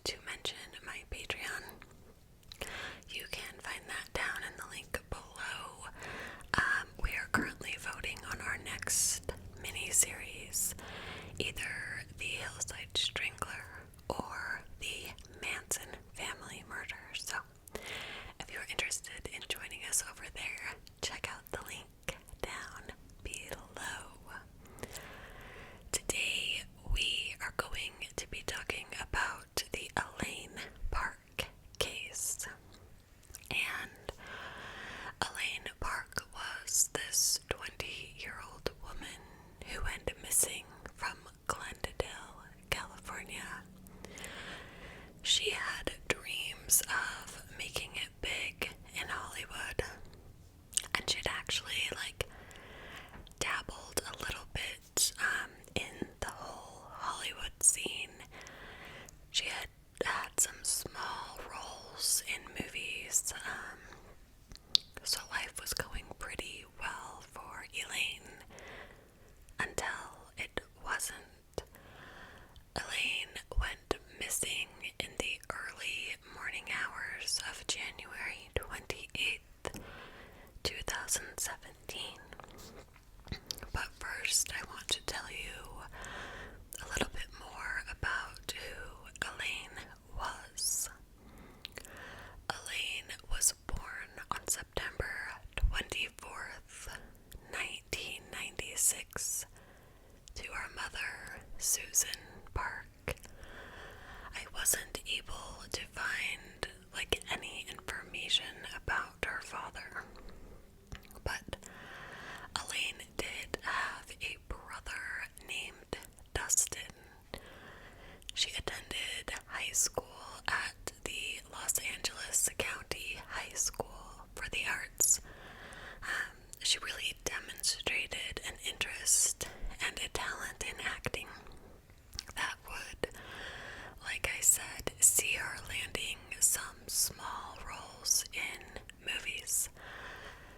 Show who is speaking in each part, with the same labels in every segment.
Speaker 1: to mention my Patreon. You can find that down in the link below. We are currently voting on our next mini-series, either the Hillside Strangler or the Manson family murder. So if you're interested in joining us over there, check out the link down below. Today we are going to be talking about the Elaine Park case. And Elaine Park was this 20-year-old woman who went missing from Glendale, California. She had dreams of making it big in Hollywood, and she'd actually dabbled a little bit in the whole Hollywood scene. She had some small roles in movies, so life was going pretty well for Elaine until it wasn't. Elaine went missing in the early morning hours of January 28th, 2017. But first, I want to tell you a little bit more about who Elaine was. Elaine was born on September 24th, 1996, to her mother, Susan Park. I wasn't able to find any information about her father, but Elaine did have a brother named Dustin. She attended high school at the Los Angeles County High School for the Arts. She really demonstrated an interest and a talent in acting that would, like I said, see her landing some small roles in movies,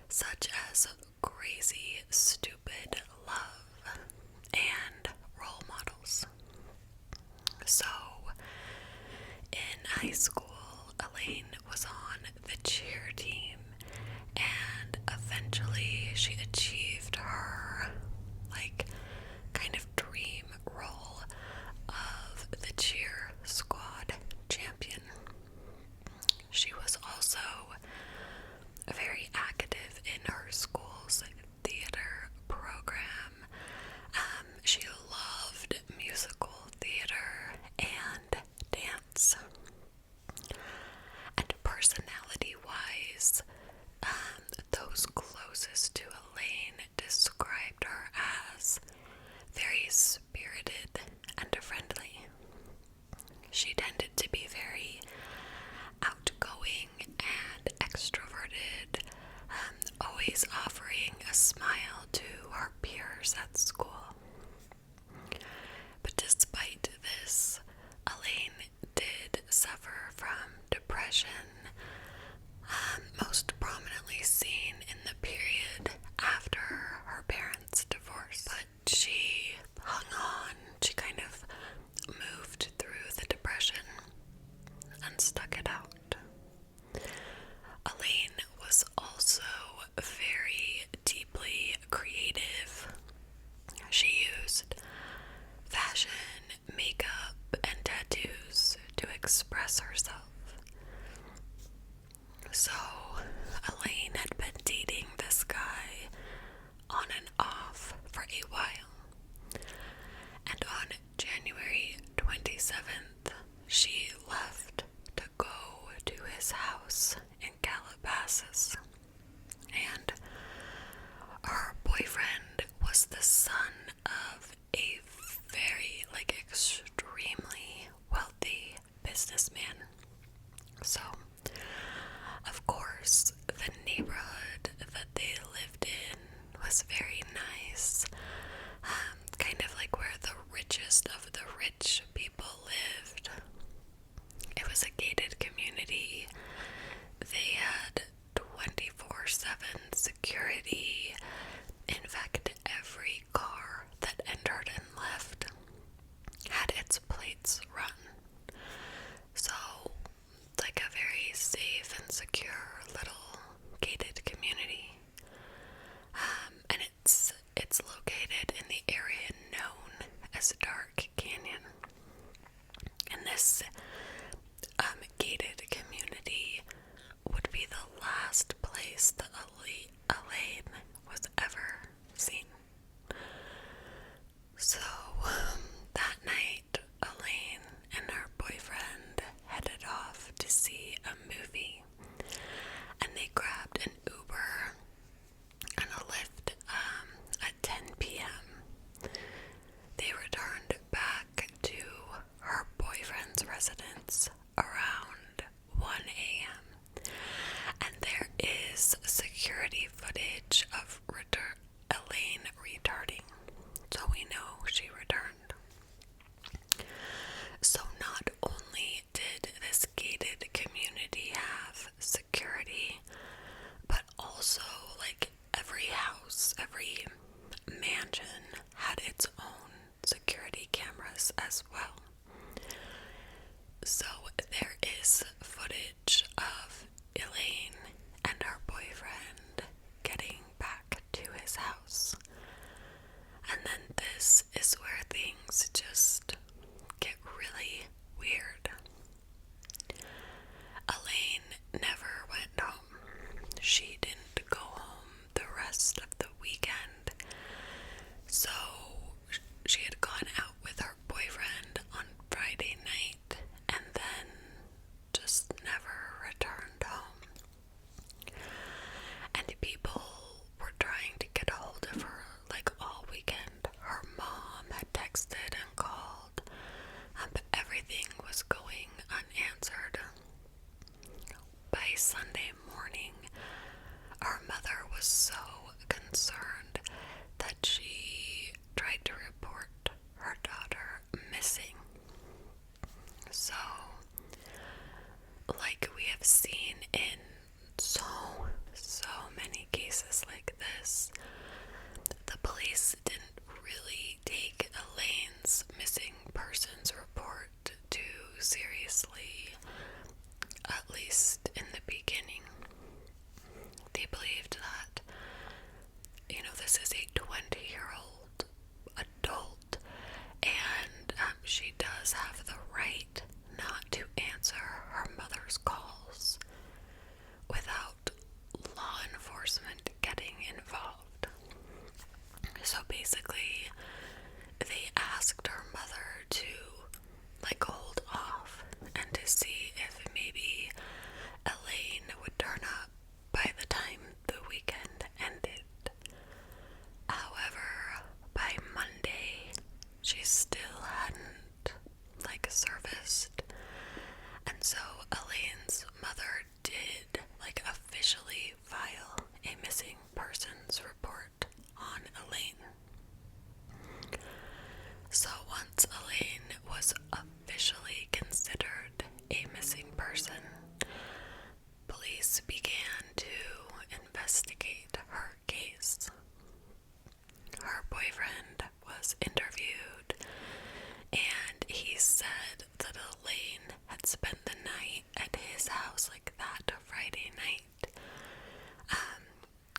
Speaker 1: such as Crazy Stupid Love and Role Models. So, in high school, Elaine was on the cheer team, and eventually she achieved her kind of dream role of the cheer squad champion. She was also very active in her school's theater program. She loved musical theater and dance. And personality-wise, those closest to Elaine described her as very spirited and friendly. She tended to be very outgoing and extroverted, always offering a smile to her peers at school. But despite this, Elaine did suffer from depression, most prominently seen in the period after her parents' divorce. But she hung on, she kind of moved through the depression and stuck it out. Elaine was also very deeply creative. She used fashion, makeup, and tattoos to express herself. So, Elaine had been dating this guy on and off for a while. And on January 27th, she left to go to his house in Calabasas. And her boyfriend was the son of a very, extremely wealthy businessman. So, of course, the neighborhood that they lived in was very nice. Kind of like where the richest of the rich people lived. It was a gated community. They had 24/7 security. In fact, every car that entered and left had its plates run. So, it's like a very safe and secure little gated community. And it's located in the area known as Dark Canyon. And this gated community would be the last place that Elaine was ever seen. So, that night, Elaine and her boyfriend headed off to see a movie, and they grabbed an Uber and a Lyft at 10 p.m. They returned back to her boyfriend's residence around 1 a.m. And there is security footage of Elaine returning, so we know she returned. So not only did this gated community have security, but also like every house, every mansion had its own security cameras as well. So there is footage of Elaine and her boyfriend getting back to his house. And then this is where things just get really weird. Elaine never went home. She didn't go home the rest of the weekend. So she had gone out with her boyfriend on Friday night and then just never returned home. And people were trying to get a hold of her like all weekend. Her mom had texted and called, but everything was going unanswered. By Sunday morning, her mother was so concerned that she tried to report her daughter missing. So, like we have seen in so many cases like this, the police didn't really take Elaine's missing persons report too seriously, at least in the beginning. They believed that, this is a 20-year-old adult, and she does have the right not to answer her mother's calls without law enforcement getting involved. So basically, they asked her mother to hold off and to see if maybe Elaine would turn up by the time the weekend ended. However, by Monday, she still hadn't surfaced. And so Elaine's mother did officially file a missing persons report on Elaine. So once Elaine was officially considered a missing person, police began to investigate her case. Her boyfriend was interviewed, and he said that Elaine had spent the night at his house that Friday night,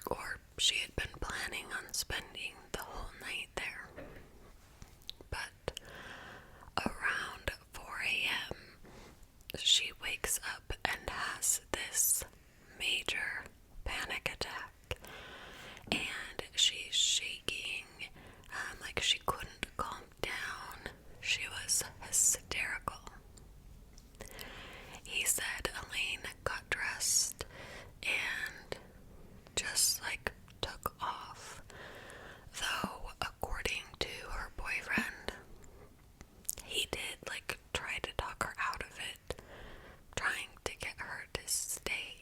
Speaker 1: or she had been planning on spending the whole night there. But around 4 a.m., she wakes up and has this major panic attack, and she's shaking, she couldn't calm down. She was hysterical. He said Elaine got dressed and just took off, though according to her boyfriend, he did try to talk her out of it, trying to get her to stay.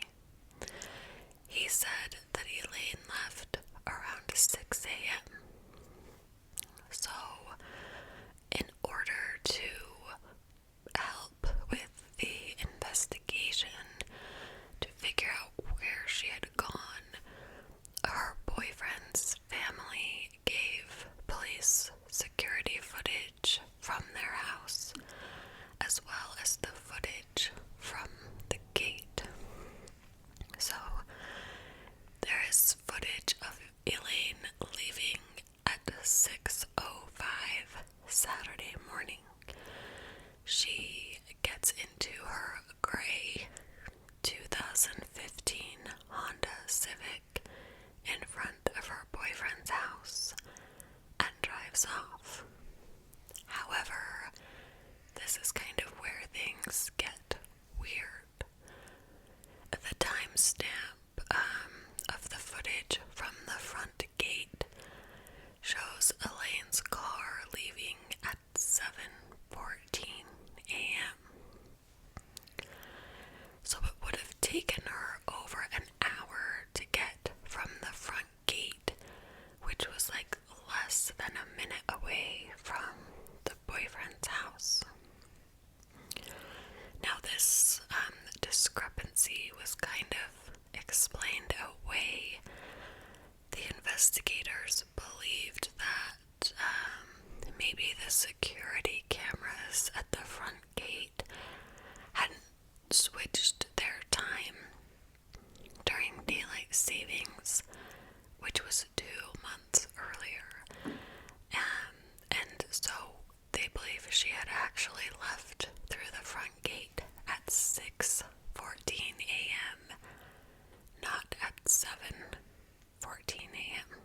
Speaker 1: He said that Elaine left around 6 a.m. So, in order to taken her over an hour to get from the front gate, which was like less than a minute away from the boyfriend's house. Now this discrepancy was kind of explained away. The investigators believed that maybe the security cameras at the front gate hadn't switched their time during daylight savings, which was 2 months earlier. And so they believe she had actually left through the front gate at 6:14 a.m., not at 7:14 a.m.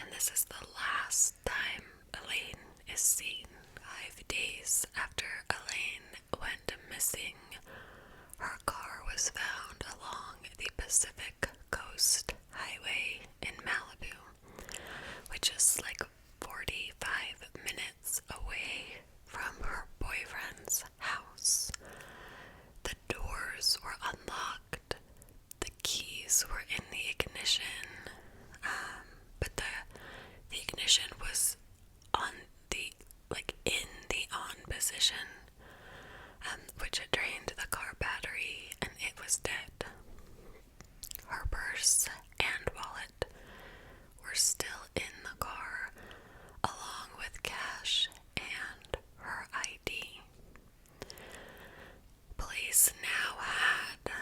Speaker 1: And this is the last time Elaine is seen. 5 days after Elaine went missing, her car was found along the Pacific Coast Highway in Malibu, which is like 45 minutes away from her boyfriend's house. The doors were unlocked, the keys were in the ignition, but the ignition was in the on position, which had drained the car battery and it was dead. Her purse and wallet were still in the car, along with cash and her ID. Police now had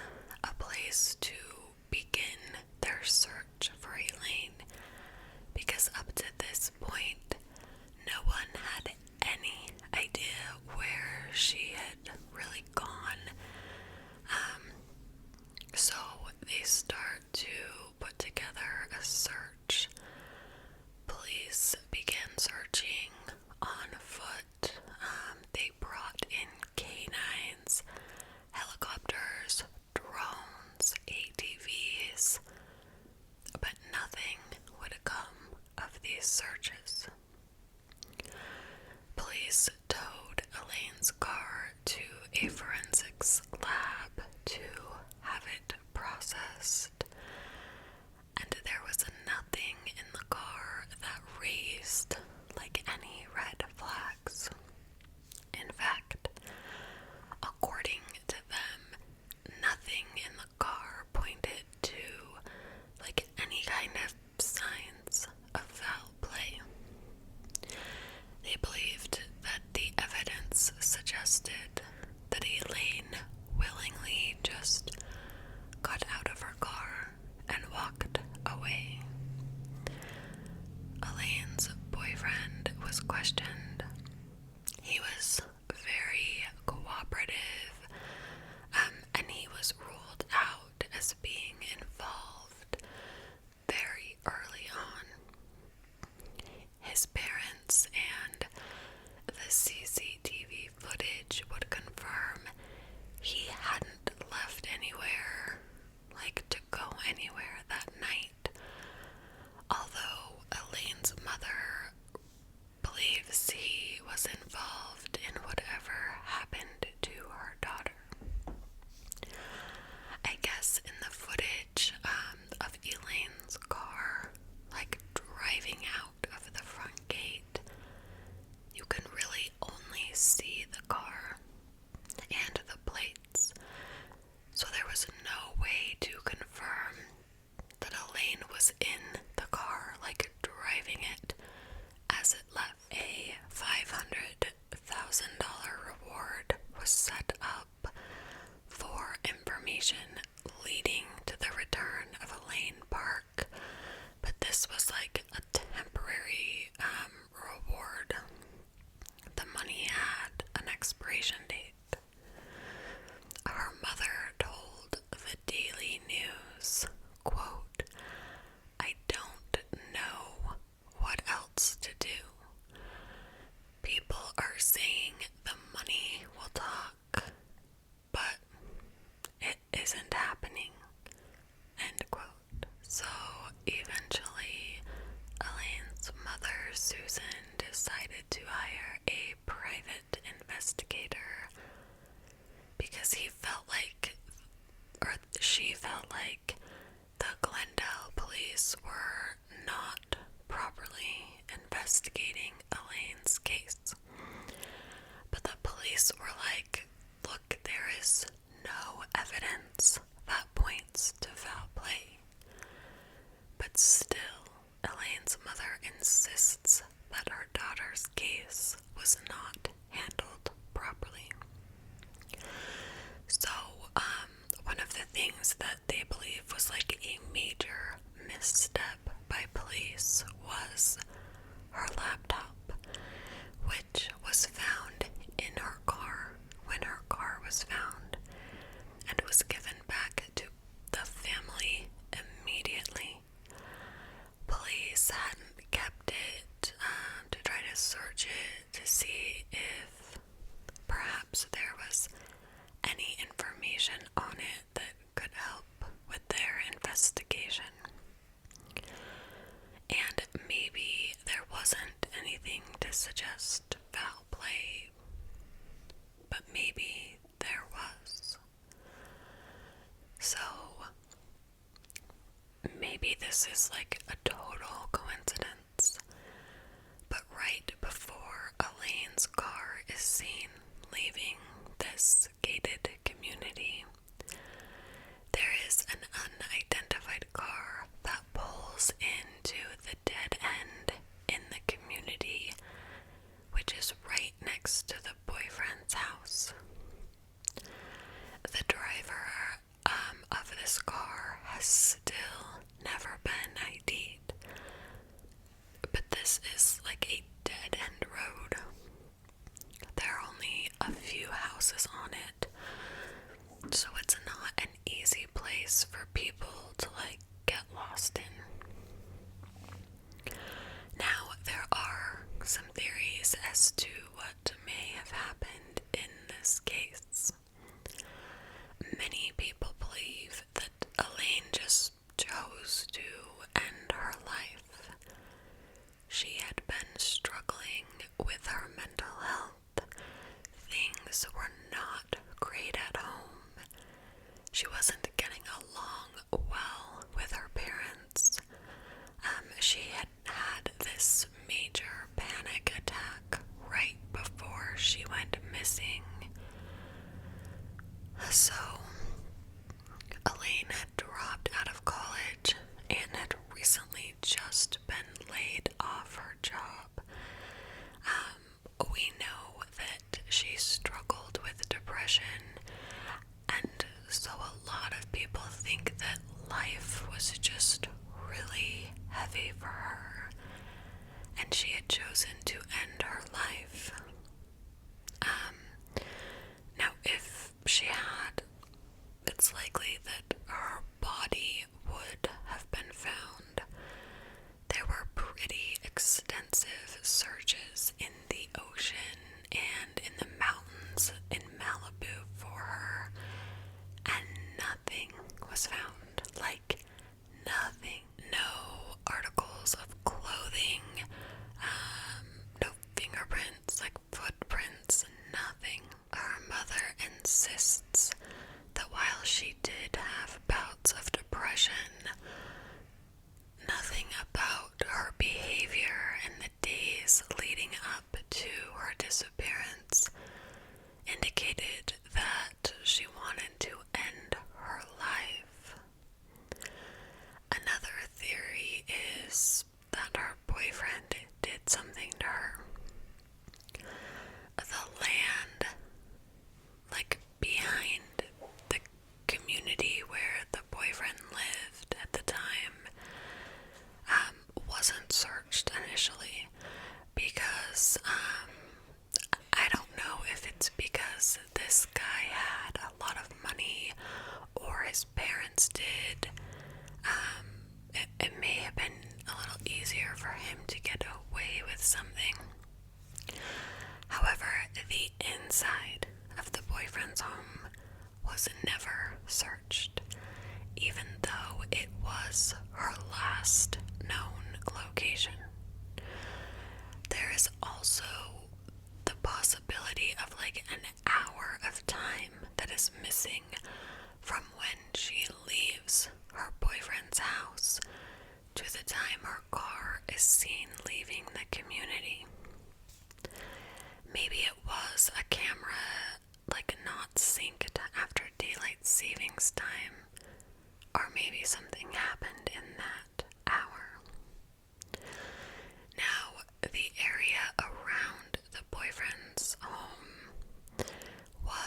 Speaker 1: a place to begin their search for Elaine, because up to this point, no one had any idea where she had really gone. So they start to put together a search. Police began searching on foot. They brought in canines, helicopters, drones, ATVs, but nothing would come of these searches. Police towed Elaine's car to a forensics lab to have it processed, and there was nothing in the car that raised like any red flags. In fact, according to them, nothing in the car pointed to like any kind of signs of foul play. They believed that the evidence suggested that Elaine willingly just got out of her car and walked away. Elaine's boyfriend was questioned. He was very cooperative, and he was ruled out as being involved very early on. His parents and the CCTV footage would confirm he hadn't left anywhere, like to go anywhere that night, although Elaine's mother believes he was involved in whatever happened to her daughter. I guess in the footage of Elaine's car, like driving out of the front gate, you can really only see the car and the plates, so there was no way to confirm that Elaine was in the car, like driving it as it left. A $500,000 reward was set up for information leading to the return of Elaine Park, but this was like a temporary reward. The money had an expiration date. Her mother told the Daily News, quote, "I don't know what else to do. People are saying the money will talk, but it isn't happening," end quote. So eventually, Elaine's mother, Susan, decided to hire a private investigator because he felt like she felt like the Glendale police were not properly investigating Elaine's case. But the police were like, look, there is no evidence that points to foul play. But still, Elaine's mother insists that her daughter's case was not handled properly. So, one of the things that they believe was like a major misstep by police was her laptop, which was found in her car when her car was found, and was given back to the family immediately. Police hadn't kept it to try to search it to see if perhaps there was any information on it that could help with their investigation. And maybe there wasn't anything to suggest foul play, but maybe there was. So, maybe this is like a total coincidence, but right before Elaine's car is seen leaving this gated community, there is an unidentified car that pulls into the dead end in the community, which is right next to the boyfriend's house. The driver of this car has still never been ID'd, but this is like a dead-end road. There are only a few houses on it, so it's not an easy place for people to like get lost in. Now, there are some theories as to what may have happened in this case. Many people believe that Elaine just chose to end her life. She had been struggling with her mental health. Things were not great at home. She wasn't getting along well with her parents. She had had this major panic attack right before she went missing. So, Elaine had dropped out of college and had recently just been laid off her job. We know that she struggled with depression, and so a lot of people think that life was just really heavy for her, and she had chosen to end her life. Now, if she had, it's likely that her body would have been found. There were pretty extensive searches in the ocean and in the mountains in Malibu for her, and nothing was found. Like, nothing. No articles of clothing, no fingerprints, like footprints, nothing. Her mother insists that while she did have bouts of depression, nothing about her behavior in the days leading up to her disappearance indicated that she wanted to end her life. Another theory is that her boyfriend did something to her. The land, like behind the community where the boyfriend lived at the time, wasn't searched initially because I don't know if it's because this guy had a lot of money or his parents did. It may have been a little easier for him to get away with something. However, the inside of the boyfriend's home was never searched, even though it was her last known location. There is also the possibility of like an hour of time that is missing from when she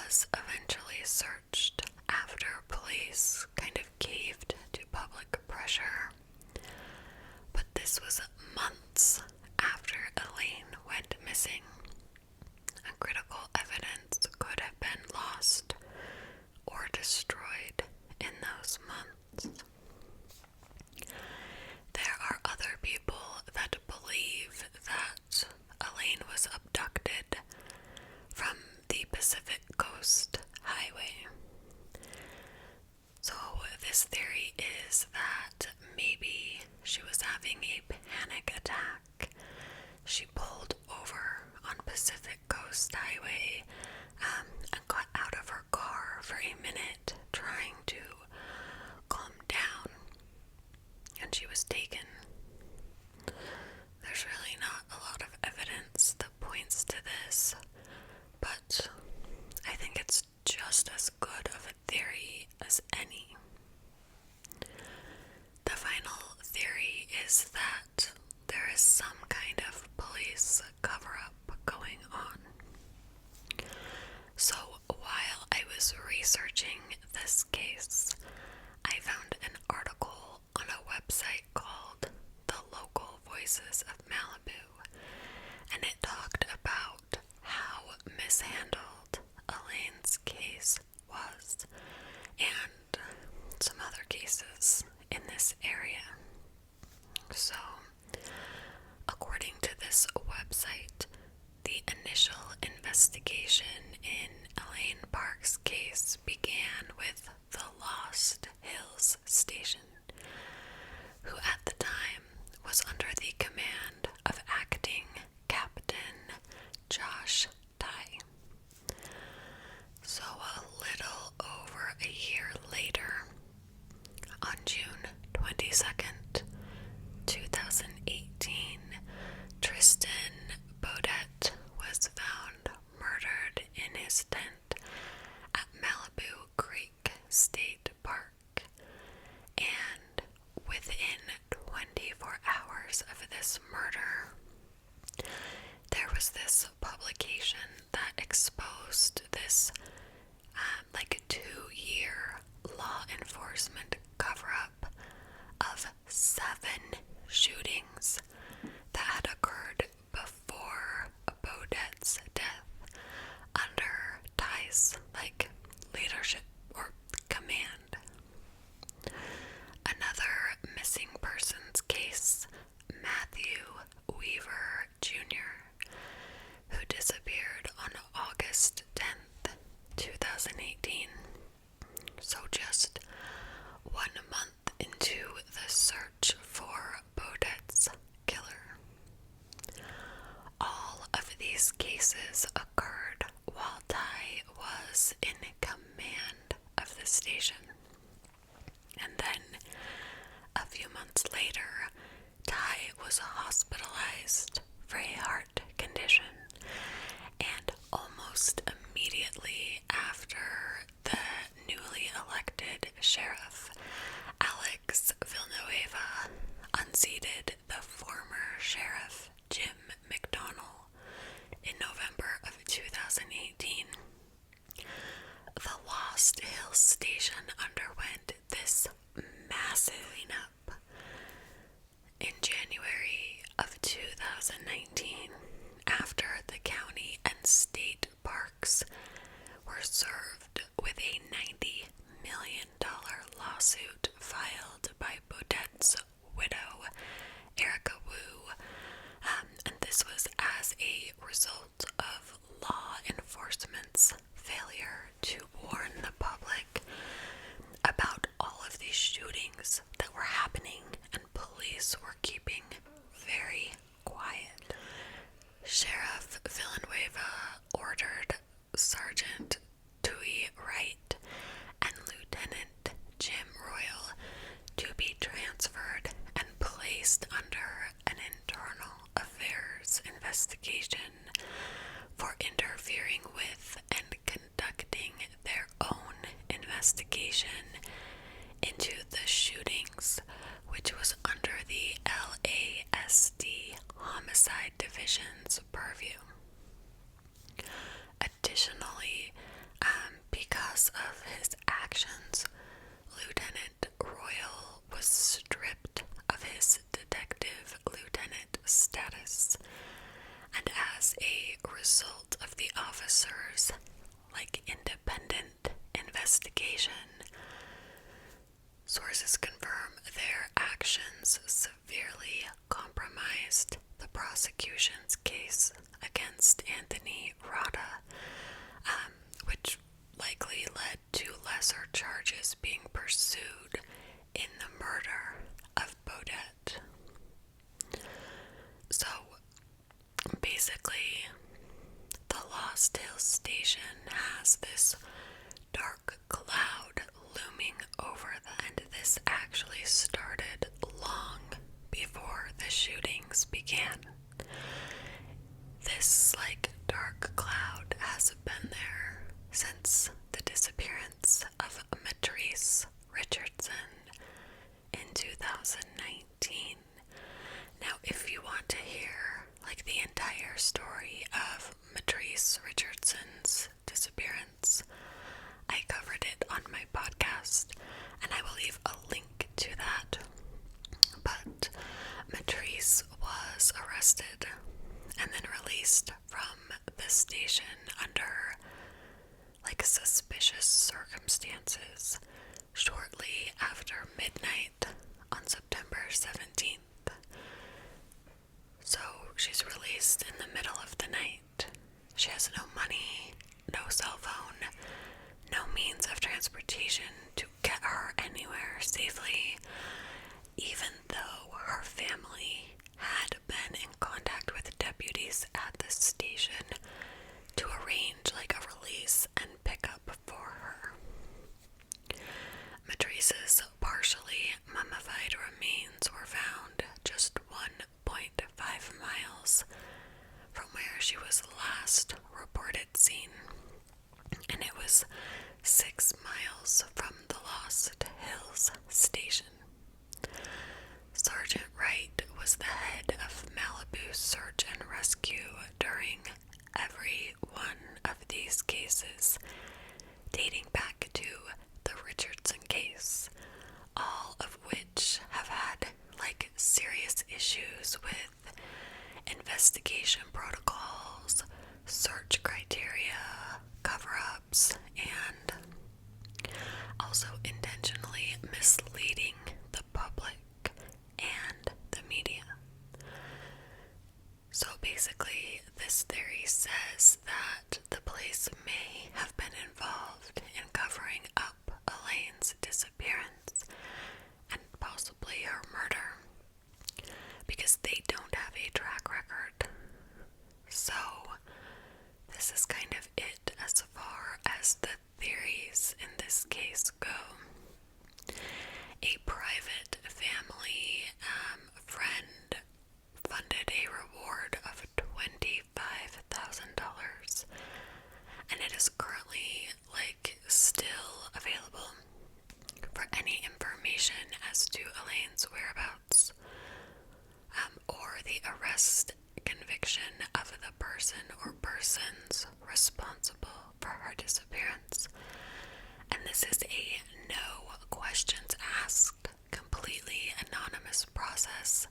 Speaker 1: was eventually searched after police kind of caved to public pressure, but this was months after Elaine went missing, and critical evidence could have been lost or destroyed in those months. There are other people that believe that Elaine was abducted from the Pacific Coast Highway. So this theory is that maybe she was having a panic attack. She pulled over on Pacific Coast Highway and got out of her car for a minute trying to calm down, and she was taken. There's really not a lot of evidence that points to this, but I think it's just as good of a theory as any. The final theory is that there is some kind of police cover-up going on. So while I was researching this case, I found an article on a website called The Local Voices of Malibu, and it talked about how mishandled Elaine's case was, and some other cases in this area. So, according to this website, the initial investigation in Elaine Park's case began with the Lost Hills Station, who at the time was under the command of acting Captain Josh Ty. So a little over a year later, on June 22nd, 2018, Tristan Bodette was found murdered in his tent at Malibu Creek State Park. And within 24 hours of this murder, there was this publication that exposed this 2-year law enforcement cover-up of 7 shootings that had occurred before Bodette's death under Ty's leadership or command. Another missing persons case, Matthew Weaver Jr., who disappeared on August 10th, 2018. So just 1 month into the search for Bodette's killer. All of these cases occurred while Ty was in command of the station. And then, a few months later, Ty was hospitalized for a heart condition, and almost immediately after, the newly elected sheriff, Alex Villanueva, unseated the former sheriff, Jim McDonnell, in November of 2018. The Lost Hills Station underwent this massive cleanup. In January of 2019, after the county and state parks were served with a $90 million lawsuit filed by Bodette's widow, Erica Wu, and this was as a result of law enforcement's failure to warn the public about all of these shootings that were happening, and police were keeping very quiet. Sheriff Villanueva ordered Sergeant Tui Wright and Lieutenant Jim Royal to be transferred and placed under an internal affairs investigation for interfering with and conducting their own investigation into the shootings, which was under the LASD Homicide Division's purview. Additionally, has this dark cloud looming over them, and this actually started long before the shootings began. This dark cloud has been there since the disappearance of Matrice Richardson in 2019. Now, if you want to hear the entire story of Matrice Richardson's disappearance, I covered it on my podcast, and I will leave a link to that. But Matrice was arrested and then released from the station under suspicious circumstances shortly after midnight on September 17th. So she's released in the middle of the night. She has no money, no cell phone, no means of transportation to get her anywhere safely, even though her family had been in contact with deputies at the station to arrange a release and pickup for her. Matrice's partially mummified remains were found just 1.5 miles from where she was last reported seen, and it was 6 miles from the Lost Hills station. Sergeant Wright was the head of Malibu search and rescue during every one of these cases, dating back to the Richardson case, all of which have had serious issues with investigation protocols, search criteria, cover-ups, and also intentionally misleading the public and the media. So basically, this theory says that the police may have been involved in covering up Elaine's disappearance and possibly her murder, because they don't have a track record. So this is kind of it as far as the theories in this case go. A private family friend funded a reward of $25,000, and it is currently still available for any information as to Elaine's whereabouts, or the arrest, conviction of the person or persons responsible for her disappearance. And this is a no questions asked, completely anonymous process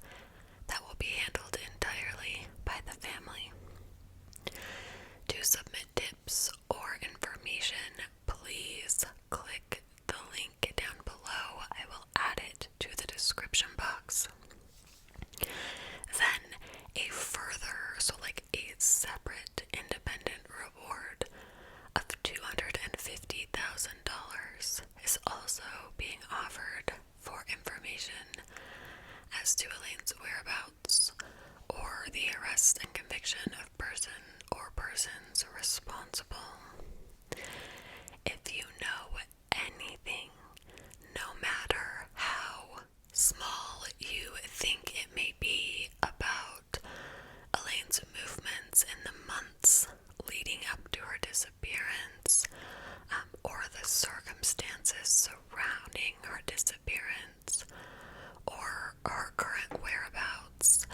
Speaker 1: that will be handled entirely by the family. To submit tips or information, please click the link down below. I will add it to the description box. Then a further, a separate independent reward of $250,000 is also being offered for information as to Elaine's whereabouts or the arrest and conviction of person or persons responsible. If you know anything, no matter how small you think it may be, about Elaine's movements in the months leading up to her disappearance, or the circumstances surrounding her disappearance, or her current whereabouts,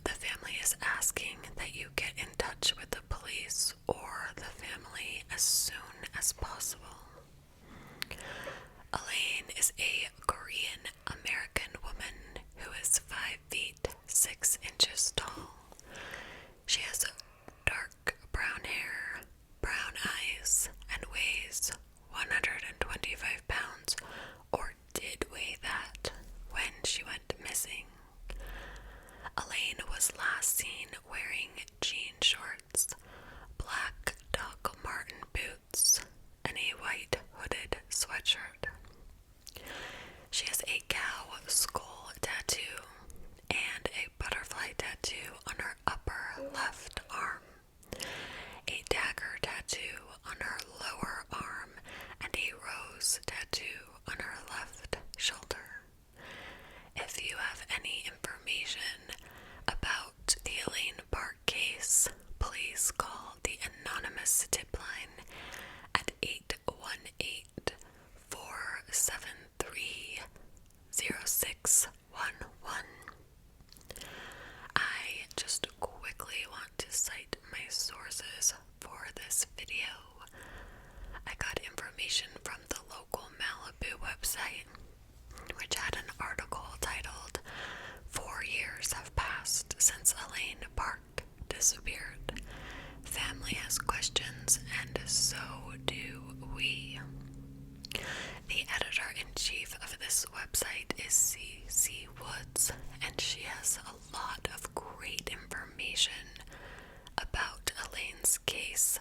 Speaker 1: the family is asking that you get in touch with the police or the family as soon as possible. Elaine is a Korean American woman who is 5 feet 6 inches tall. She has dark brown hair, brown eyes, and weighs 125 pounds, or did weigh that when she went missing. Elaine was last seen wearing jean shorts, black Doc Marten boots, and a white hooded sweatshirt. She has a cow skull tattoo and a butterfly tattoo on her upper left arm, a dagger tattoo on shelter. If you have any information about the Elaine Park case, please call the anonymous tip line at 818-473-0611. I just quickly want to cite my sources for this video. I got information from the local Malibu website, which had an article titled 4 years have passed since Elaine Park disappeared. Family has questions, and so do we. The editor-in-chief of this website is C.C. Woods, and she has a lot of great information about Elaine's case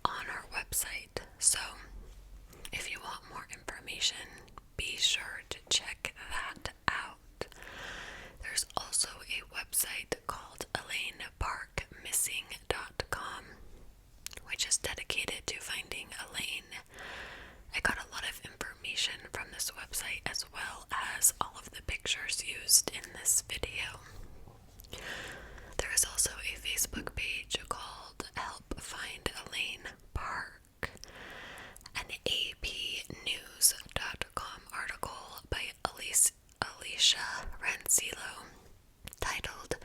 Speaker 1: on her website. So, if you want more information, be sure to check that out. There's also a website called ElaineParkMissing.com, which is dedicated to finding Elaine. I got a lot of information from this website as well as all of the pictures used in this video. There is also a Facebook page called Help Find Elaine Park. An APnews.com article by Alicia Rancillo titled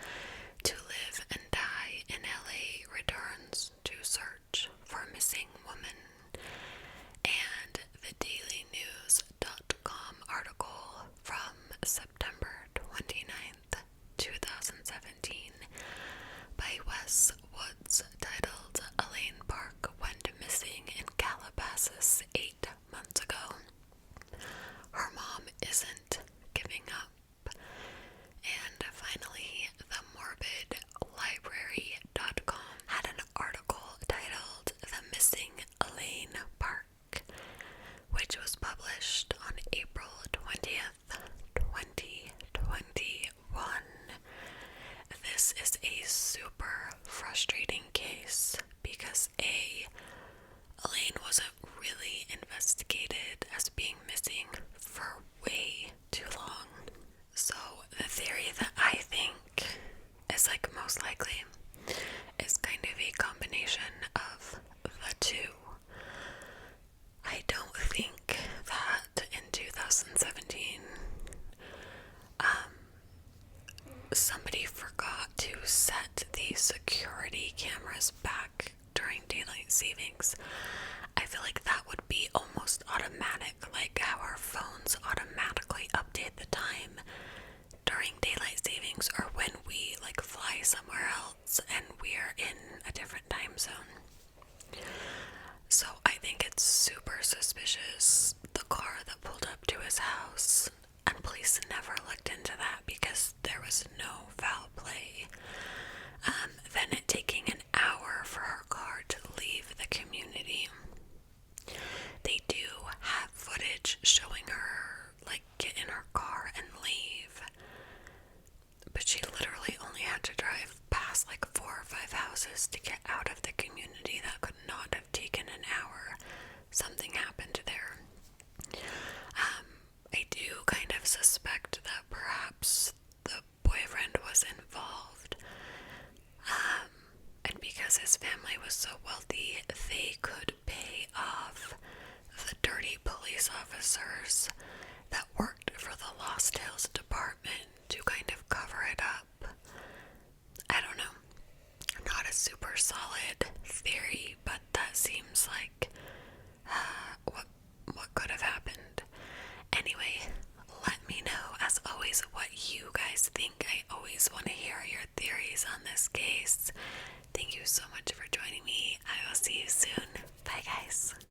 Speaker 1: "To Live and Die in LA Returns to Search for Missing Woman," and the dailynews.com article from September 29th, 2017 by Wes Woods titled "Elaine Park Went Missing in Calabasas 8 months ago. Her mom isn't giving up." And finally, themorbidlibrary.com had an article titled "The Missing Elaine Park," which was published on April 20th, 2021. This is a super frustrating case because Elaine wasn't really investigated as being missing for way too long. So the theory that I think is most likely is kind of a combination of the two. I don't think that in 2017 somebody forgot to set the security cameras back during daylight savings. I feel like that would be almost automatic, like how our phones automatically update the time during daylight savings, or when we fly somewhere else and we're in a different time zone. So I think it's super suspicious, the car that pulled up to his house, and police never looked into that because there was no foul play. Then it taking an hour for her car to leave the community. They do have footage showing her get in her car and leave, but she literally only had to drive past 4 or 5 houses to get out of the community. That could not have taken an hour. Something happened there. I do kind of suspect that perhaps the boyfriend was involved, and because his family was so wealthy, they could pay off the dirty police officers that worked for the Lost Hills department to kind of cover it up. I don't know. Not a super solid theory, but that seems like what could have happened. Anyway, let me know, as always, what you guys think. I always want to hear your theories on this case. Thank you so much for joining me. I will see you soon. Bye, guys.